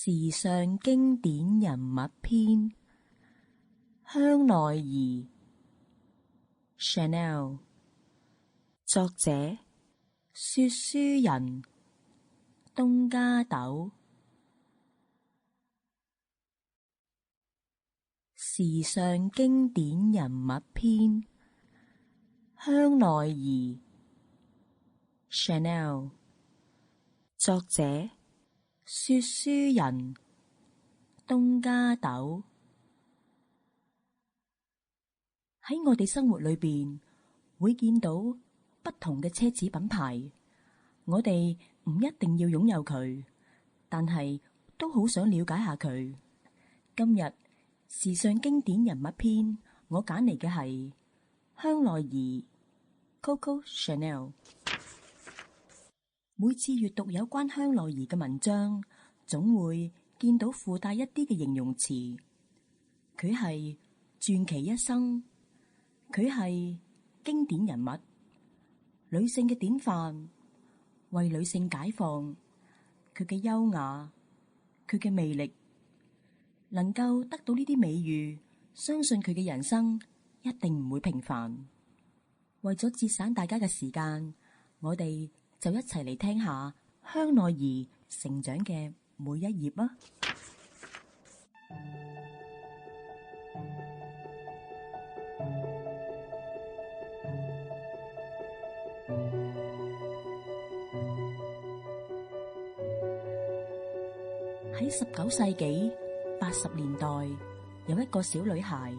時尚經典人物篇，香奈兒 Chanel， 作者說書人東加豆。時尚經典人物篇，香奈兒 Chanel， 作者說書人東加豆。喺我哋生活裏邊會見到不同嘅奢侈品牌，我哋唔一定要擁有佢，但係都好想了解下佢。今日時尚經典人物篇，我揀嚟嘅係香奈兒 Coco Chanel。每次閱讀有關香奈兒嘅文章，總會見到附帶一啲嘅形容詞。佢係傳奇一生，佢係經典人物，女性嘅典範，為女性解放。佢嘅優雅，佢嘅魅力，能夠得到呢啲美譽，相信佢嘅人生一定唔會平凡。為咗節省大家嘅時間，我哋就一齊嚟聽下香奈兒成長嘅每一頁啊！喺19世紀80年代，有一個小女孩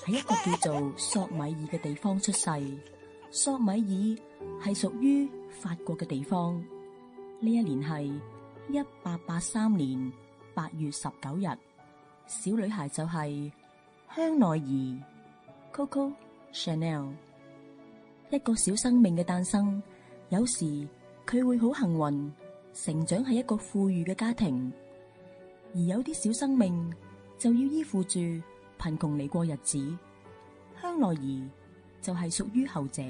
喺一個叫做索米爾嘅地方出世。索米爾係屬於法國嘅地方。呢一年係1883年8月19日，小女孩就係香奈兒 Coco Chanel。一個小生命嘅誕生，有時佢會好幸運，成長喺一個富裕嘅家庭，而有啲小生命就要依附住貧窮嚟過日子。香奈兒就係屬於後者，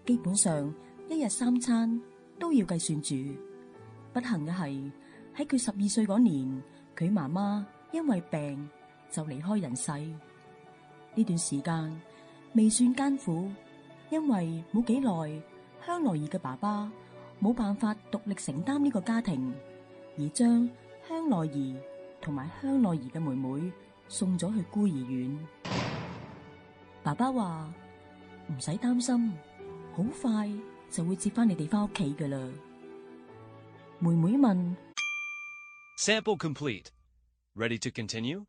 基本上一日3餐都要計算住。不幸嘅係喺佢12歲嗰年，佢媽媽因為病就離開人世。呢段時間未算艱苦，因為冇幾耐，香奈兒嘅爸爸冇辦法獨力承擔呢個家庭，而將香奈兒同埋香奈兒嘅妹妹送咗去孤兒院。爸爸話唔使擔心，好快就會接翻你哋翻屋企噶啦。妹妹問 Sample complete. Ready to continue?